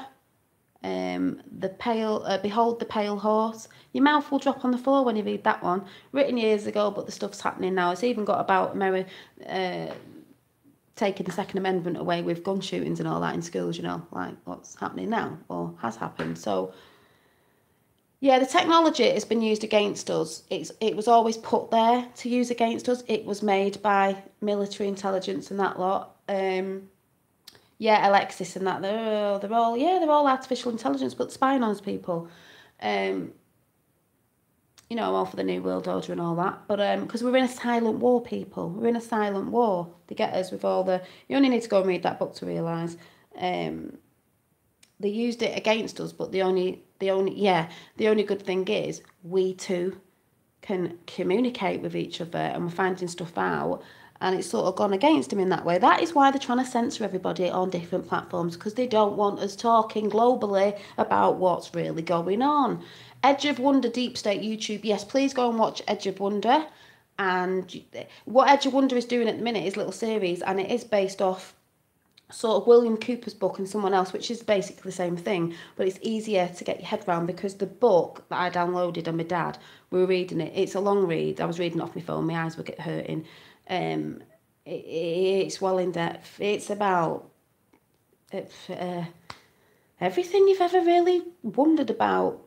[SPEAKER 1] Behold the Pale Horse. Your mouth will drop on the floor when you read that one. Written years ago, but the stuff's happening now. It's even got about taking the Second Amendment away with gun shootings and all that in schools, you know, like what's happening now, or has happened. So, yeah, the technology has been used against us. It was always put there to use against us. It was made by military intelligence and that lot. Yeah, Alexis and that, they're all artificial intelligence, but spying on us, people. you know, all for the New World Order and all that. But because we're in a silent war, people. We're in a silent war. They get us with all the... You only need to go and read that book to realise. They used it against us, but the only good thing is we too can communicate with each other, and we're finding stuff out, and it's sort of gone against them in that way. That is why they're trying to censor everybody on different platforms, because they don't want us talking globally about what's really going on. Edge of Wonder, Deep State YouTube. Yes, please go and watch Edge of Wonder. And what Edge of Wonder is doing at the minute is a little series, and it is based off sort of William Cooper's book and someone else, which is basically the same thing, but it's easier to get your head around because the book that I downloaded and my dad, we were reading it. It's a long read. I was reading off my phone. My eyes were getting hurting. It's well in depth. It's about everything you've ever really wondered about.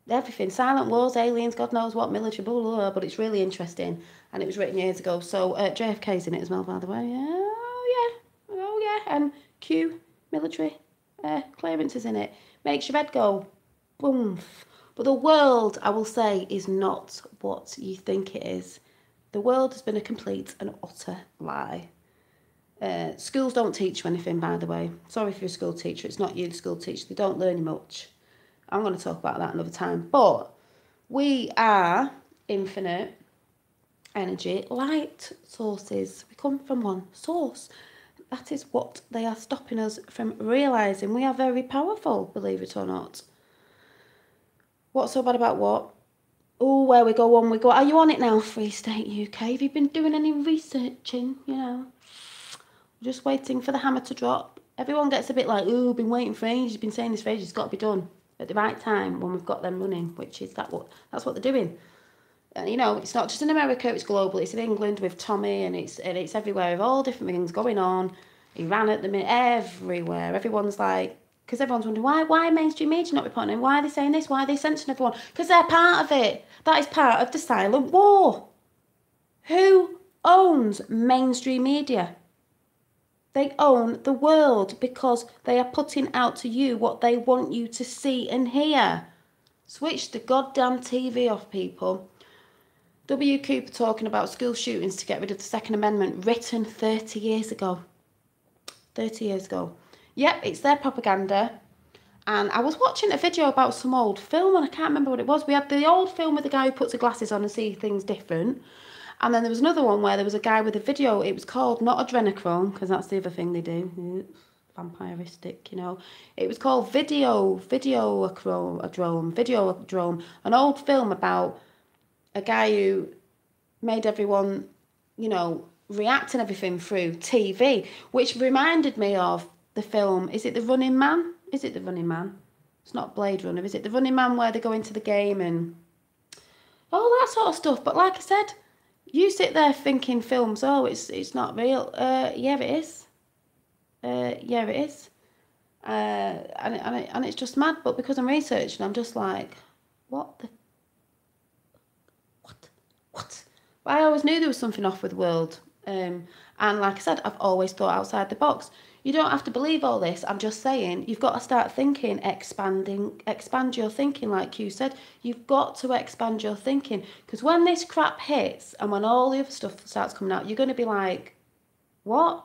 [SPEAKER 1] Everything. Silent wars, aliens, God knows what, military, blah, blah, blah, but it's really interesting. And it was written years ago. So JFK's in it as well, by the way. Oh yeah, and Q, military clearances in it. Makes your head go, boom. But the world, I will say, is not what you think it is. The world has been a complete and utter lie. Schools don't teach you anything, by the way. Sorry if you're a school teacher. It's not you, the school teacher. They don't learn you much. I'm going to talk about that another time. But we are infinite energy light sources. We come from one source. That is what they are stopping us from realising. We are very powerful, believe it or not. What's so bad about what? Oh, where we go on, we go. Are you on it now, Free State UK? Have you been doing any researching? You know, just waiting for the hammer to drop. Everyone gets a bit like, oh, been waiting for ages, been saying this for ages, it's got to be done at the right time when we've got them running, which is that's what they're doing. And you know, it's not just in America, it's global. It's in England with Tommy, and it's everywhere with all different things going on. Iran at the minute, everywhere. Everyone's like, because everyone's wondering why mainstream media not reporting it? Why are they saying this? Why are they censoring everyone? Because they're part of it. That is part of the silent war. Who owns mainstream media? They own the world because they are putting out to you what they want you to see and hear. Switch the goddamn TV off, people. W. Cooper talking about school shootings to get rid of the Second Amendment, written 30 years ago. 30 years ago. Yep, it's their propaganda. And I was watching a video about some old film, and I can't remember what it was. We had the old film with the guy who puts the glasses on and sees things different. And then there was another one where there was a guy with a video. It was called, not adrenochrome, because that's the other thing they do. Vampiristic, you know. It was called Videodrome. An old film about a guy who made everyone, you know, react and everything through TV, which reminded me of the film, is it The Running Man? Is it The Running Man? It's not Blade Runner, is it? The Running Man, where they go into the game and all that sort of stuff. But like I said, you sit there thinking films, oh, it's not real. Yeah, it is. Yeah, it is. And it's just mad. But because I'm researching, I'm just like, what? But I always knew there was something off with the world. And like I said, I've always thought outside the box. You don't have to believe all this. I'm just saying, you've got to start thinking, expand your thinking, like you said. You've got to expand your thinking. Because when this crap hits and when all the other stuff starts coming out, you're going to be like, what?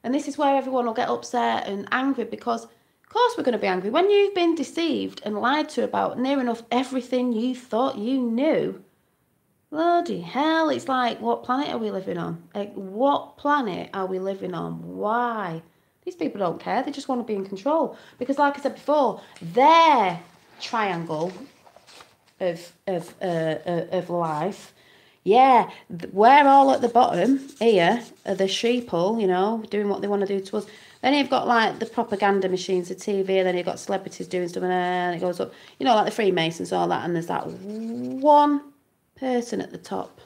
[SPEAKER 1] And this is where everyone will get upset and angry, because of course we're going to be angry. When you've been deceived and lied to about near enough everything you thought you knew, bloody hell, it's like, what planet are we living on? Like, what planet are we living on? Why? These people don't care. They just want to be in control. Because like I said before, their triangle of life, yeah, we're all at the bottom here, are the sheeple, you know, doing what they want to do to us. Then you've got like the propaganda machines, the TV, and then you've got celebrities doing stuff, and then it goes up, you know, like the Freemasons, all that, and there's that one person at the top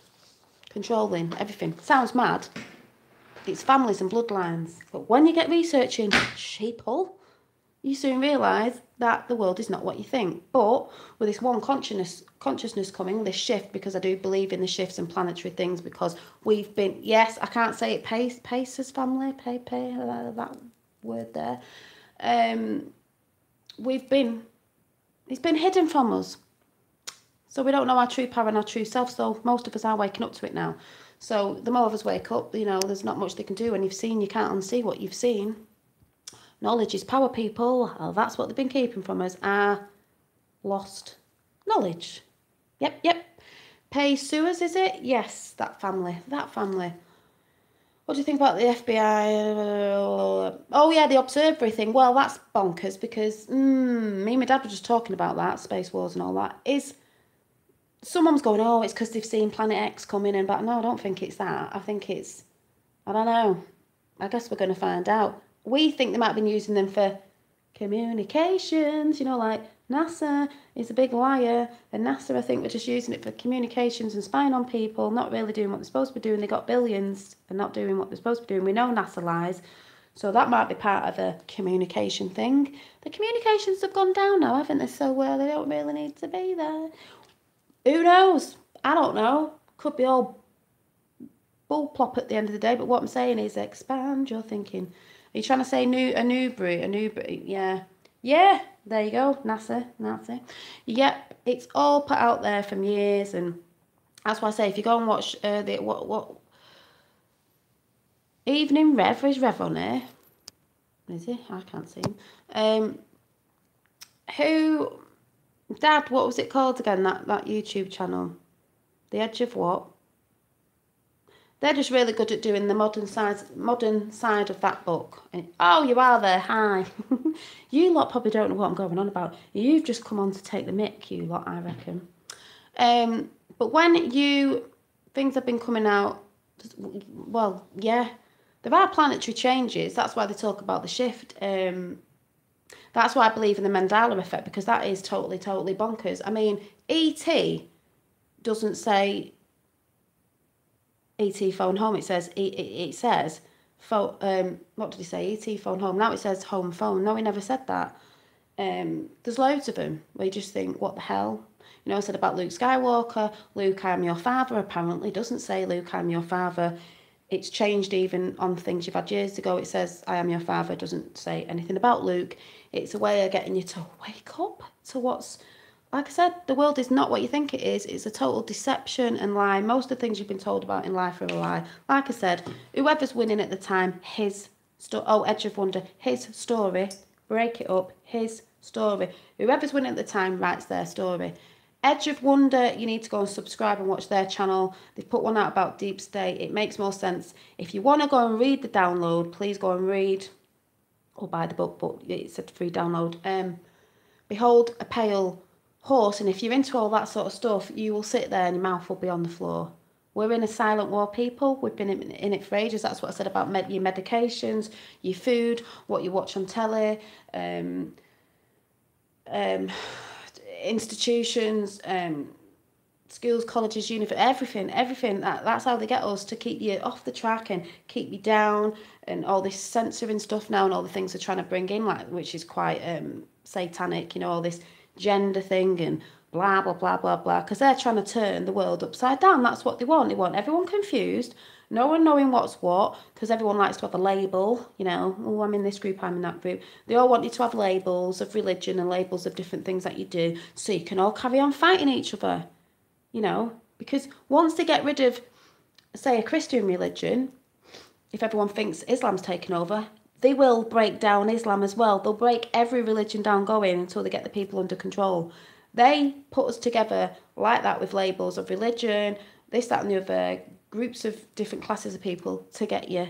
[SPEAKER 1] controlling everything. Sounds mad. It's families and bloodlines. But when you get researching sheeple, you soon realise that the world is not what you think. But with this one consciousness coming, this shift, because I do believe in the shifts and planetary things, because we've been, yes, I can't say it, Pacers family, that word there. It's been hidden from us. So we don't know our true power and our true self. So most of us are waking up to it now. So the more of us wake up, you know, there's not much they can do. When you've seen, you can't unsee what you've seen. Knowledge is power, people. Oh, that's what they've been keeping from us. Our lost knowledge. Yep. Pay Suez, is it? Yes, that family. What do you think about the FBI? Oh, yeah, the observatory thing. Well, that's bonkers because me and my dad were just talking about that, space wars and all that. Someone's going, oh, it's because they've seen Planet X coming in. But no, I don't think it's that. I think it's, I don't know. I guess we're going to find out. We think they might have been using them for communications, you know, like NASA is a big liar, and NASA, I think, were just using it for communications and spying on people, not really doing what they're supposed to be doing. They got billions and not doing what they're supposed to be doing. We know NASA lies, so that might be part of the communication thing. The communications have gone down now, haven't they? So they don't really need to be there. Who knows? I don't know. Could be all bull plop at the end of the day, but what I'm saying is expand your thinking. Are you trying to say Anubri? Yeah, there you go, NASA. Yep, it's all put out there from years, and that's why I say if you go and watch what Evening Rev, is Rev on there? Is he? I can't see him. Dad, what was it called again, that YouTube channel? The Edge of what? They're just really good at doing the modern side of that book. And, oh, you are there. Hi. You lot probably don't know what I'm going on about. You've just come on to take the mick, you lot, I reckon. But when things have been coming out, well, yeah, there are planetary changes. That's why they talk about the shift. That's why I believe in the Mandela effect, because that is totally, totally bonkers. I mean, E.T. doesn't say E.T. phone home. It says phone. What did he say? E.T. phone home. Now it says home phone. No, he never said that. There's loads of them where you just think, what the hell? You know, I said about Luke Skywalker. Luke, I am your father. Apparently, doesn't say Luke, I am your father. It's changed even on things you've had years ago. It says I am your father. It doesn't say anything about Luke. It's a way of getting you to wake up to what's. Like I said, the world is not what you think it is. It's a total deception and lie. Most of the things you've been told about in life are a lie. Like I said, whoever's winning at the time, Edge of Wonder, his story. Break it up, his story. Whoever's winning at the time writes their story. Edge of Wonder, you need to go and subscribe and watch their channel. They've put one out about Deep State. It makes more sense. If you want to go and read the download, please go and read or buy the book, but it's a free download. Behold a Pale Horse, and if you're into all that sort of stuff, you will sit there and your mouth will be on the floor. We're in a silent war, people. We've been in it for ages. That's what I said about your medications, your food, what you watch on telly, institutions, schools, colleges, everything. That's how they get us, to keep you off the track and keep you down, and all this censoring stuff now and all the things they're trying to bring in, like, which is quite satanic, you know, all this gender thing and blah blah blah blah blah, because they're trying to turn the world upside down. That's what they want. They want everyone confused, no one knowing what's what, because everyone likes to have a label, you know. Oh, I'm in this group, I'm in that group. They all want you to have labels of religion and labels of different things that you do, so you can all carry on fighting each other, you know. Because once they get rid of, say, a Christian religion, if everyone thinks Islam's taken over, they will break down Islam as well. They'll break every religion down going until they get the people under control. They put us together like that with labels of religion, this, that and the other, groups of different classes of people to get you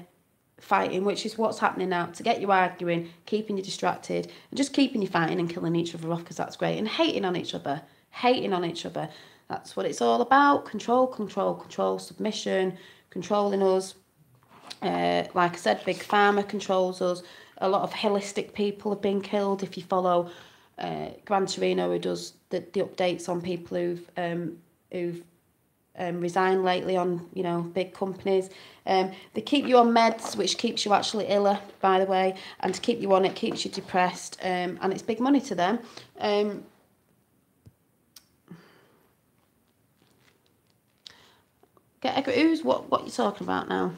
[SPEAKER 1] fighting, which is what's happening now, to get you arguing, keeping you distracted, and just keeping you fighting and killing each other off, because that's great, and hating on each other. That's what it's all about. Control, submission, controlling us. Like I said, Big Pharma controls us. A lot of holistic people have been killed. If you follow Gran Torino, who does the updates on people who've resigned lately on, you know, big companies. They keep you on meds, which keeps you actually iller, by the way, and to keep you on it keeps you depressed, and it's big money to them. What you talking about now?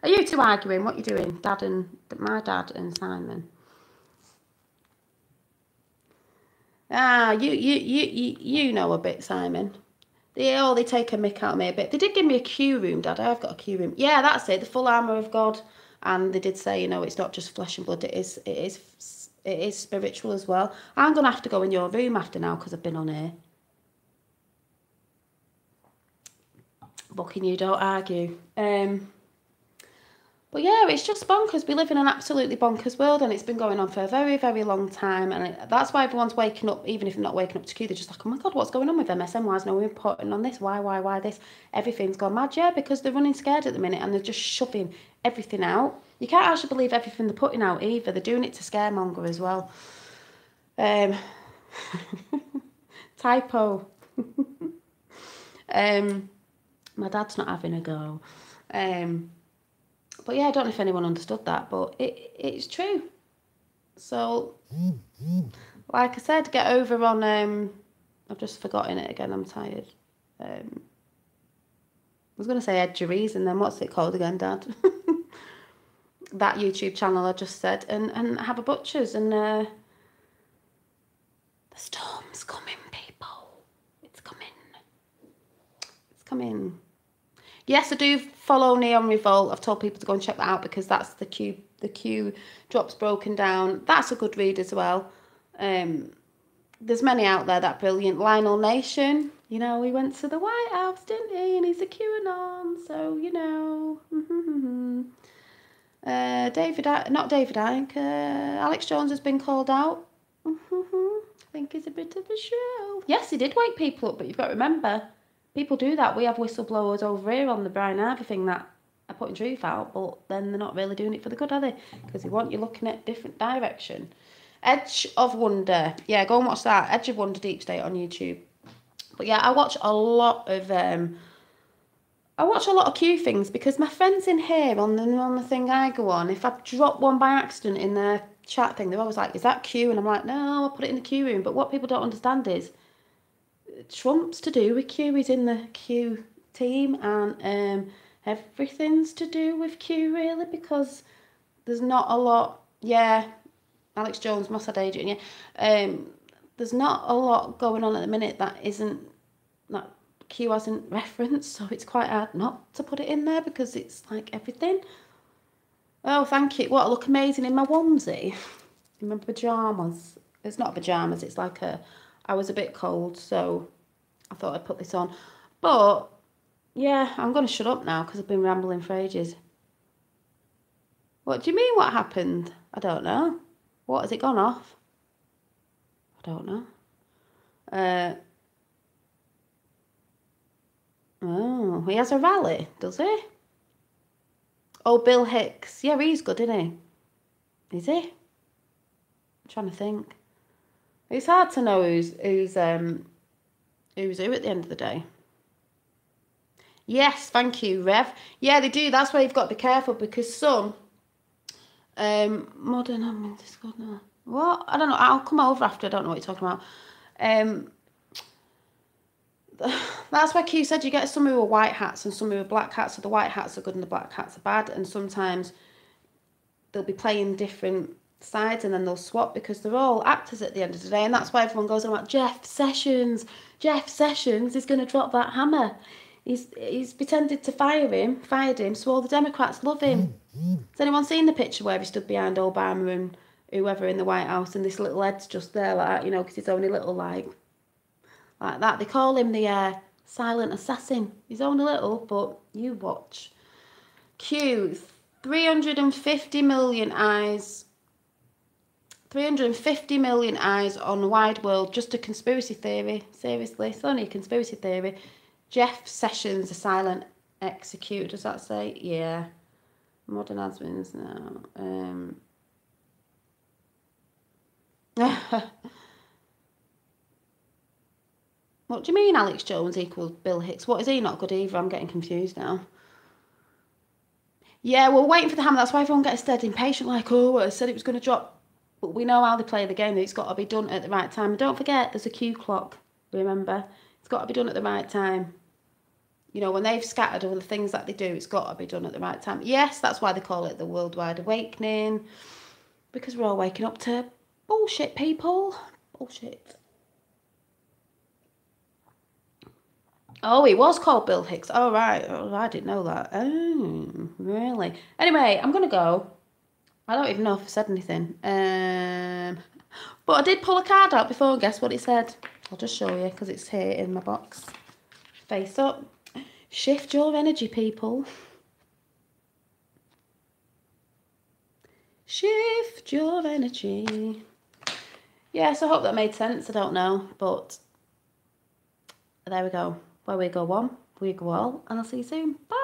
[SPEAKER 1] Are you two arguing? What are you doing? My dad and Simon. Ah, you know a bit, Simon. They take a mick out of me a bit. They did give me a Q room, Dad. I've got a Q room. Yeah, that's it. The full armor of God. And they did say, you know, it's not just flesh and blood. It is spiritual as well. I'm gonna have to go in your room after now because I've been on here. Booking you, don't argue. But yeah, it's just bonkers. We live in an absolutely bonkers world, and it's been going on for a very, very long time. And that's why everyone's waking up, even if they're not waking up to Q, they're just like, oh my God, what's going on with MSN? Why is no one reporting on this? Why this? Everything's gone mad. Yeah, because they're running scared at the minute, and they're just shoving everything out. You can't actually believe everything they're putting out either. They're doing it to scaremonger as well. Typo. My dad's not having a go. But yeah, I don't know if anyone understood that, but it's true. So, like I said, get over on, I've just forgotten it again, I'm tired. I was going to say Edgeries, and then what's it called again, Dad? That YouTube channel I just said, and have a butchers, and the storm's coming, people. It's coming. It's coming. Yes, I do follow Neon Revolt. I've told people to go and check that out because that's the Q drops broken down. That's a good read as well. There's many out there that brilliant. Lionel Nation, you know, he went to the White House, didn't he? And he's a QAnon, so you know. Not David Icke. Alex Jones has been called out. I think he's a bit of a show. Yes, he did wake people up, but you've got to remember. People do that. We have whistleblowers over here on the Brian Harvey thing that are putting truth out, but then they're not really doing it for the good, are they? Because they want you looking at different direction. Edge of Wonder. Yeah, go and watch that. Edge of Wonder Deep State on YouTube. But yeah, I watch a lot of Q things because my friends in here on the thing I go on, if I drop one by accident in their chat thing, they're always like, is that Q? And I'm like, no, I'll put it in the Q room. But what people don't understand is Trump's to do with Q. He's in the Q team, and everything's to do with Q really because there's not a lot. Yeah, Alex Jones, Mossad agent. Yeah, there's not a lot going on at the minute that Q hasn't referenced, so it's quite hard not to put it in there because it's like everything. Oh, thank you. What, I look amazing in my onesie. In my pyjamas. It's not pyjamas, it's like I was a bit cold, so I thought I'd put this on. But, yeah, I'm going to shut up now because I've been rambling for ages. What do you mean, what happened? I don't know. What, has it gone off? I don't know. Oh, he has a rally, does he? Oh, Bill Hicks. Yeah, he's good, isn't he? Is he? I'm trying to think. It's hard to know who's who at the end of the day. Yes, thank you, Rev. Yeah, they do. That's why you've got to be careful because some modern admin Discord. No. What? I don't know. I'll come over after. I don't know what you're talking about. That's why Q said you get some who are white hats and some who are black hats. So the white hats are good and the black hats are bad. And sometimes they'll be playing different sides and then they'll swap because they're all actors at the end of the day. And that's why everyone goes on about Jeff Sessions is going to drop that hammer. He's pretended to fired him, so all the Democrats love him. Has anyone seen the picture where he stood behind Obama and whoever in the White House and this little Ed's just there like that, you know, because he's only little like that. They call him the silent assassin. He's only little, but you watch. Q, 350 million eyes. 350 million eyes on the wide world. Just a conspiracy theory. Seriously, it's only a conspiracy theory. Jeff Sessions, a silent executor. Does that say? Yeah. Modern admins now. What do you mean Alex Jones equals Bill Hicks? What, is he not good either? I'm getting confused now. Yeah, we're waiting for the hammer. That's why everyone gets dead impatient, like, oh, I said it was going to drop. But we know how they play the game. It's got to be done at the right time. And don't forget, there's a Q clock, remember? It's got to be done at the right time. You know, when they've scattered all the things that they do, it's got to be done at the right time. Yes, that's why they call it the Worldwide Awakening. Because we're all waking up to bullshit, people. Bullshit. Oh, he was called Bill Hicks. Oh, right. Oh, I didn't know that. Oh, really? Anyway, I'm going to go. I don't even know if I said anything. But I did pull a card out before, and guess what it said? I'll just show you because it's here in my box. Face up. Shift your energy, people. Shift your energy. Yes, I hope that made sense. I don't know, but there we go. Where we go one, we go all, and I'll see you soon. Bye.